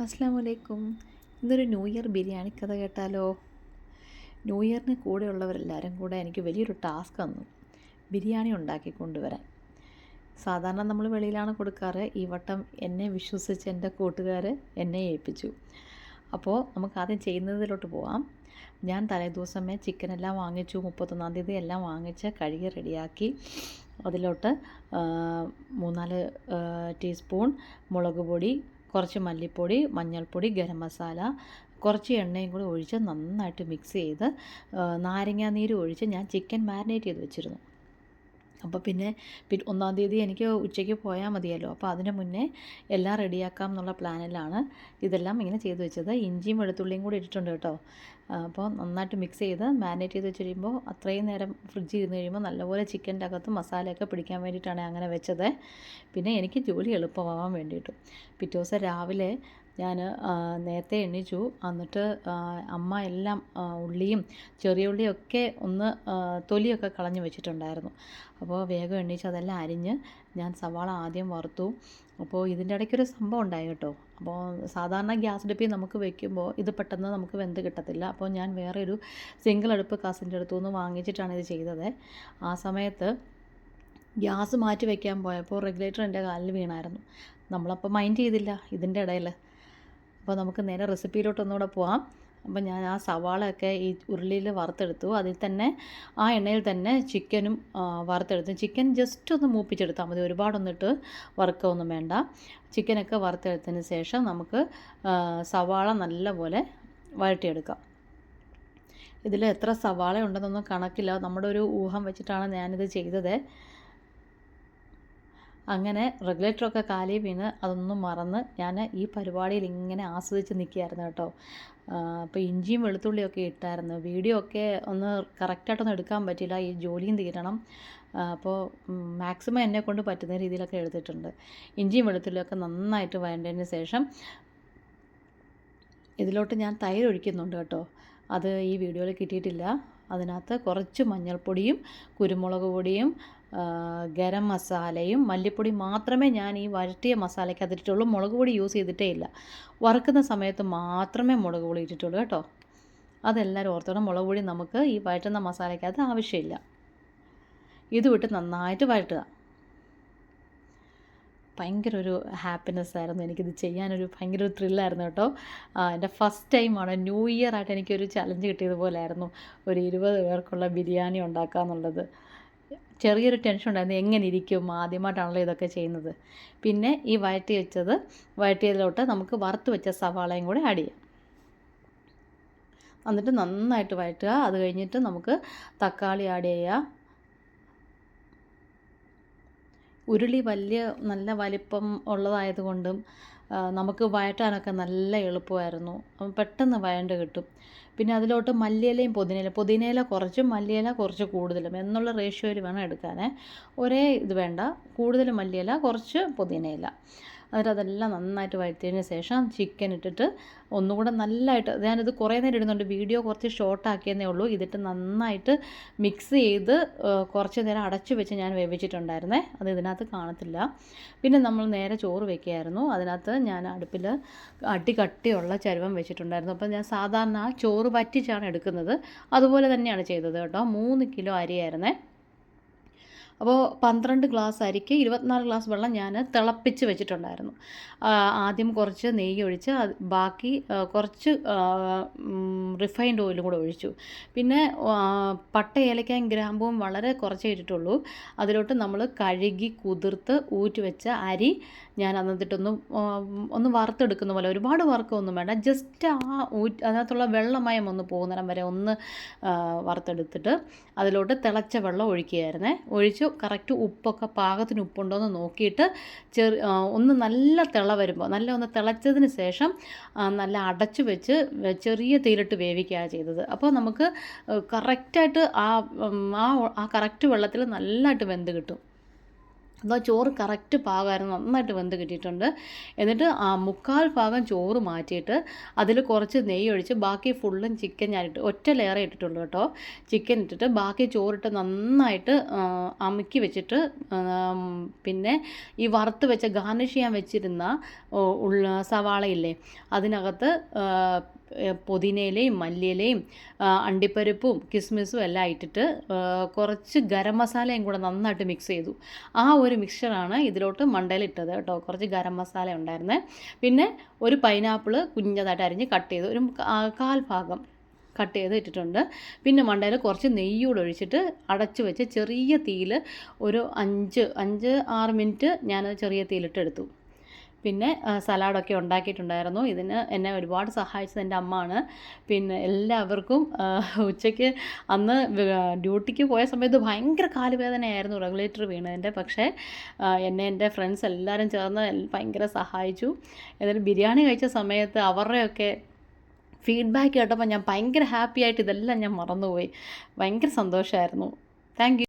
അസ്സാം വലൈക്കും. ഇന്നൊരു ന്യൂ ഇയർ ബിരിയാണി കഥ കേട്ടാലോ? ന്യൂ ഇയറിന് കൂടെയുള്ളവരെല്ലാവരും കൂടെ എനിക്ക് വലിയൊരു ടാസ്ക് തന്നു, ബിരിയാണി ഉണ്ടാക്കി കൊണ്ടുവരാൻ. സാധാരണ നമ്മൾ വെളിയിലാണ് കൊടുക്കാറ്. ഈ വട്ടം എന്നെ വിശ്വസിച്ച് എൻ്റെ കൂട്ടുകാർ എന്നെ ഏൽപ്പിച്ചു. അപ്പോൾ നമുക്ക് ആദ്യം ചെയ്യുന്നതിലോട്ട് പോവാം. ഞാൻ തലേദിവസമേ ചിക്കനെല്ലാം വാങ്ങിച്ചു, 31-ാം തീയതി എല്ലാം വാങ്ങിച്ച് കഴുകി റെഡിയാക്കി. അതിലോട്ട് 3-4 ടീസ്പൂൺ മുളക് പൊടി, കുറച്ച് മല്ലിപ്പൊടി, മഞ്ഞൾപ്പൊടി, ഗരം മസാല, കുറച്ച് എണ്ണയും കൂടി ഒഴിച്ച് നന്നായിട്ട് മിക്സ് ചെയ്ത് നാരങ്ങാനീര് ഒഴിച്ച് ഞാൻ ചിക്കൻ മാരിനേറ്റ് ചെയ്ത് വെച്ചിരുന്നു. അപ്പോൾ പിന്നെ 1-ാം തീയതി എനിക്ക് ഉച്ചയ്ക്ക് പോയാൽ മതിയല്ലോ. അപ്പോൾ അതിന് മുന്നേ എല്ലാം റെഡിയാക്കാം എന്നുള്ള പ്ലാനിലാണ് ഇതെല്ലാം ഇങ്ങനെ ചെയ്ത് വെച്ചത്. ഇഞ്ചിയും വെളുത്തുള്ളിയും കൂടി ഇട്ടിട്ടുണ്ട് കേട്ടോ. അപ്പോൾ നന്നായിട്ട് മിക്സ് ചെയ്ത് മാരിനേറ്റ് ചെയ്ത് വെച്ച് കഴിയുമ്പോൾ അത്രയും നേരം ഫ്രിഡ്ജിൽ ഇരുന്ന് കഴിയുമ്പോൾ നല്ലപോലെ ചിക്കൻ്റെ അകത്ത് മസാലയൊക്കെ പിടിക്കാൻ വേണ്ടിയിട്ടാണ് അങ്ങനെ വെച്ചത്. പിന്നെ എനിക്ക് ജോലി എളുപ്പമാവാൻ വേണ്ടിയിട്ടും പിറ്റേ ദിവസം രാവിലെ ഞാൻ നേരത്തെ എണീച്ചു. എന്നിട്ട് അമ്മ എല്ലാം ഉള്ളിയും ചെറിയ ഉള്ളിയൊക്കെ ഒന്ന് തൊലിയൊക്കെ കളഞ്ഞ് വെച്ചിട്ടുണ്ടായിരുന്നു. അപ്പോൾ വേഗം എണീച്ച് അതെല്ലാം അരിഞ്ഞ് ഞാൻ സവാള ആദ്യം വറുത്തു. അപ്പോൾ ഇതിൻ്റെ ഇടയ്ക്കൊരു സംഭവം ഉണ്ടായി കേട്ടോ. അപ്പോൾ സാധാരണ ഗ്യാസ് അടുപ്പിൽ നമുക്ക് വെക്കുമ്പോൾ ഇത് പെട്ടെന്ന് നമുക്ക് വെന്ത് കിട്ടത്തില്ല. അപ്പോൾ ഞാൻ വേറെ ഒരു സിംഗിൾ അടുപ്പ് കസിൻ്റെ അടുത്തു നിന്ന് വാങ്ങിച്ചിട്ടാണ് ഇത് ചെയ്തത്. ആ സമയത്ത് ഗ്യാസ് മാറ്റി വയ്ക്കാൻ പോയപ്പോൾ റെഗുലേറ്റർ എൻ്റെ കാലിൽ വീണായിരുന്നു. നമ്മളപ്പോൾ മൈൻഡ് ചെയ്തില്ല ഇതിൻ്റെ ഇടയിൽ. അപ്പോൾ നമുക്ക് നേരെ റെസിപ്പിയിലോട്ടൊന്നുകൂടെ പോവാം. അപ്പോൾ ഞാൻ ആ സവാളയൊക്കെ ഈ ഉരുളിയിൽ വറുത്തെടുത്തു. അതിൽ തന്നെ ആ എണ്ണയിൽ തന്നെ ചിക്കനും വറുത്തെടുത്തു. ചിക്കൻ ജസ്റ്റ് ഒന്ന് മൂപ്പിച്ചെടുത്താൽ മതി, ഒരുപാടൊന്നിട്ട് വറുക്കുകയൊന്നും വേണ്ട. ചിക്കനൊക്കെ വറുത്തെടുത്തതിന് ശേഷം നമുക്ക് സവാള നല്ലപോലെ വഴറ്റിയെടുക്കാം. ഇതിൽ എത്ര സവാള ഉണ്ടെന്നൊന്നും കണക്കില്ല, നമ്മുടെ ഒരു ഊഹം വെച്ചിട്ടാണ് ഞാനിത് ചെയ്തത്. അങ്ങനെ റെഗുലേറ്ററൊക്കെ കാലിൽ വീണ് അതൊന്നും മറന്ന് ഞാൻ ഈ പരിപാടിയിൽ ഇങ്ങനെ ആസ്വദിച്ച് നിൽക്കുകയായിരുന്നു കേട്ടോ. അപ്പോൾ ഇഞ്ചിയും വെളുത്തുള്ളിയൊക്കെ ഇട്ടായിരുന്നു. വീഡിയോ ഒക്കെ ഒന്ന് കറക്റ്റായിട്ടൊന്നും എടുക്കാൻ പറ്റില്ല, ഈ ജോലിയും തീരണം. അപ്പോൾ മാക്സിമം എന്നെക്കൊണ്ട് പറ്റുന്ന രീതിയിലൊക്കെ എടുത്തിട്ടുണ്ട്. ഇഞ്ചിയും വെളുത്തുള്ളിയൊക്കെ നന്നായിട്ട് വഴണ്ടതിന് ശേഷം ഇതിലോട്ട് ഞാൻ തൈര് ഒഴിക്കുന്നുണ്ട് കേട്ടോ. അത് ഈ വീഡിയോയിൽ കിട്ടിയിട്ടില്ല. അതിനകത്ത് കുറച്ച് മഞ്ഞൾപ്പൊടിയും കുരുമുളക് പൊടിയും ഗരം മസാലയും മല്ലിപ്പൊടി മാത്രമേ ഞാൻ ഈ വഴറ്റിയ മസാലയ്ക്ക് അതിട്ടുള്ളൂ. മുളക് പൊടി യൂസ് ചെയ്തിട്ടേ ഇല്ല. വറുക്കുന്ന സമയത്ത് മാത്രമേ മുളക് പൊടി ഇട്ടിട്ടുള്ളൂ കേട്ടോ. അതെല്ലാവരും ഓർത്തോണം. മുളക് പൊടി നമുക്ക് ഈ വഴറ്റുന്ന മസാലയ്ക്കകത്ത് ആവശ്യമില്ല. ഇത് വിട്ട് നന്നായിട്ട് വഴറ്റുക. ഭയങ്കര ഒരു ഹാപ്പിനെസ് ആയിരുന്നു എനിക്കിത് ചെയ്യാനൊരു ഭയങ്കര ഒരു ത്രില്ലായിരുന്നു കേട്ടോ. എൻ്റെ ഫസ്റ്റ് ടൈമാണ് ന്യൂ ഇയർ ആയിട്ട് എനിക്കൊരു ചലഞ്ച് കിട്ടിയതുപോലെയായിരുന്നു, ഒരു 20 പേർക്കുള്ള ബിരിയാണി ഉണ്ടാക്കുക എന്നുള്ളത്. ചെറിയൊരു ടെൻഷൻ ഉണ്ടായിരുന്നു, എങ്ങനെ ഇരിക്കും, ആദ്യമായിട്ടാണല്ലോ ഇതൊക്കെ ചെയ്യുന്നത്. പിന്നെ ഈ വഴറ്റിയതിലോട്ട് നമുക്ക് വറുത്ത് വെച്ച സവാളയും കൂടെ ആഡ് ചെയ്യാം. എന്നിട്ട് നന്നായിട്ട് വഴറ്റുക. അത് കഴിഞ്ഞിട്ട് നമുക്ക് തക്കാളി ആഡ് ചെയ്യുക. ഉരുളി നല്ല വലിപ്പം ഉള്ളതായതുകൊണ്ടും നമുക്ക് വഴറ്റാനൊക്കെ നല്ല എളുപ്പമായിരുന്നു. പെട്ടെന്ന് വഴണ്ട് കിട്ടും. പിന്നെ അതിലോട്ട് മല്ലിയിലയും പുതിനയില കുറച്ചും മല്ലിയില കുറച്ച് കൂടുതലും എന്നുള്ള റേഷ്യോയിൽ വേണം എടുക്കാൻ. ഒരേ ഇത് വേണ്ട, കൂടുതൽ മല്ലിയില കുറച്ച് പുതിനയില. എന്നിട്ട് അതെല്ലാം നന്നായിട്ട് വഴറ്റിയതിന് ശേഷം ചിക്കൻ ഇട്ടിട്ട് ഒന്നുകൂടെ നല്ലതായിട്ട്, ഞാനിത് കുറേ നേരം ഇടുന്നുണ്ട്, വീഡിയോ കുറച്ച് ഷോർട്ടാക്കിയെന്നേ ഉള്ളൂ. ഇതിട്ട് നന്നായിട്ട് മിക്സ് ചെയ്ത് കുറച്ച് നേരം അടച്ചു വെച്ച് ഞാൻ വേവിച്ചിട്ടുണ്ടായിരുന്നേ. അത് ഇതിനകത്ത് കാണത്തില്ല. പിന്നെ നമ്മൾ നേരെ ചോറ് വെക്കുകയായിരുന്നു. അതിനകത്ത് ഞാൻ അടുപ്പിൽ കട്ടിയുള്ള ചരുവം വെച്ചിട്ടുണ്ടായിരുന്നു. അപ്പോൾ ഞാൻ സാധാരണ ചോറ് വറ്റിച്ചാണ് എടുക്കുന്നത്. അതുപോലെ തന്നെയാണ് ചെയ്തത് കേട്ടോ. 3 കിലോ അരിയായിരുന്നേ. അപ്പോൾ 12 ഗ്ലാസ് അരിക്ക് 24 ഗ്ലാസ് വെള്ളം ഞാൻ തിളപ്പിച്ച് വെച്ചിട്ടുണ്ടായിരുന്നു. ആദ്യം കുറച്ച് നെയ്യ് ഒഴിച്ച് ബാക്കി കുറച്ച് റിഫൈൻഡ് ഓയിലും കൂടെ ഒഴിച്ചു. പിന്നെ പട്ട ഏലക്കായും ഗ്രാമ്പും വളരെ കുറച്ചേ ഇട്ടിട്ടുള്ളൂ. അതിലോട്ട് നമ്മൾ കഴുകി കുതിർത്ത് ഊറ്റി വെച്ച അരി ഞാൻ ഒന്ന് വറുത്തെടുക്കുന്ന പോലെ, ഒരുപാട് വറുക്കൊന്നും വേണ്ട, ജസ്റ്റ് അതിനകത്തുള്ള വെള്ളമയം ഒന്ന് പോകുന്നിടം വരെ ഒന്ന് വറുത്തെടുത്തിട്ട് അതിലോട്ട് തിളച്ച വെള്ളം ഒഴിക്കുകയായിരുന്നേ. ഒഴിച്ച് കറക്റ്റ് ഉപ്പൊക്കെ പാകത്തിന് ഉപ്പുണ്ടോ എന്ന് നോക്കിയിട്ട് ഒന്ന് നല്ല വരുമ്പോൾ ഒന്ന് തിളച്ചതിന് ശേഷം നല്ല അടച്ചു വെച്ച് ചെറിയ തീയിലിട്ട് വേവിക്കുകയാണ് ചെയ്തത്. അപ്പോൾ നമുക്ക് കറക്റ്റായിട്ട് ആ കറക്റ്റ് വെള്ളത്തിൽ നല്ലതായിട്ട് വെന്ത് കിട്ടും. അപ്പോൾ ചോറ് കറക്റ്റ് പാകമായിരുന്നു, നന്നായിട്ട് വെന്ത് കിട്ടിയിട്ടുണ്ട്. എന്നിട്ട് ആ 3/4 ഭാഗം ചോറ് മാറ്റിയിട്ട് അതിൽ കുറച്ച് നെയ്യ് ഒഴിച്ച് ബാക്കി ഫുള്ളും ചിക്കൻ ഞാനിട്ട് ഒറ്റ ലെയറേ ഇട്ടിട്ടുള്ളൂ കേട്ടോ. ചിക്കൻ ഇട്ടിട്ട് ബാക്കി ചോറിട്ട് നന്നായിട്ട് അമുക്കി വെച്ചിട്ട് പിന്നെ ഈ വറുത്ത് വെച്ച ഗാർണിഷ് ചെയ്യാൻ വെച്ചിരുന്ന സവാളയില്ലേ അതിനകത്ത് പുതിനയിലയും മല്ലിയിലയും അണ്ടിപ്പരിപ്പും കിസ്മിസും എല്ലാം ഇട്ടിട്ട് കുറച്ച് ഗരം മസാലയും കൂടെ നന്നായിട്ട് മിക്സ് ചെയ്തു. ആ ഒരു മിക്സ്ചറാണ് ഇതിലോട്ട് മണ്ടയിലിട്ടത് കേട്ടോ. കുറച്ച് ഗരം മസാല ഉണ്ടായിരുന്നേ. പിന്നെ ഒരു പൈനാപ്പിൾ കുഞ്ഞതായിട്ട് അരിഞ്ഞ് കട്ട് ചെയ്ത് ഒരു 1/4 ഭാഗം കട്ട് ചെയ്ത് ഇട്ടിട്ടുണ്ട്. പിന്നെ മണ്ടയിൽ കുറച്ച് നെയ്യൂടെ ഒഴിച്ചിട്ട് അടച്ചു വെച്ച് ചെറിയ തീയിൽ ഒരു 5-6 മിനിറ്റ് ഞാനത് ചെറിയ തീയിലിട്ടെടുത്തു. പിന്നെ സലാഡൊക്കെ ഉണ്ടാക്കിയിട്ടുണ്ടായിരുന്നു. ഇതിന് എന്നെ ഒരുപാട് സഹായിച്ചത് എൻ്റെ അമ്മയാണ്. പിന്നെ എല്ലാവർക്കും ഉച്ചയ്ക്ക് അന്ന് ഡ്യൂട്ടിക്ക് പോയ സമയത്ത് ഭയങ്കര കാലുവേദനയായിരുന്നു റെഗുലേറ്റർ വീണതിൻ്റെ. പക്ഷേ എന്നെ എൻ്റെ ഫ്രണ്ട്സ് എല്ലാവരും ചേർന്ന് ഭയങ്കര സഹായിച്ചു. എന്നിട്ട് ബിരിയാണി കഴിച്ച സമയത്ത് അവരുടെയൊക്കെ ഫീഡ്ബാക്ക് കേട്ടപ്പോൾ ഞാൻ ഭയങ്കര ഹാപ്പി ആയിട്ട് ഇതെല്ലാം ഞാൻ മറന്നുപോയി. ഭയങ്കര സന്തോഷമായിരുന്നു. Thank you.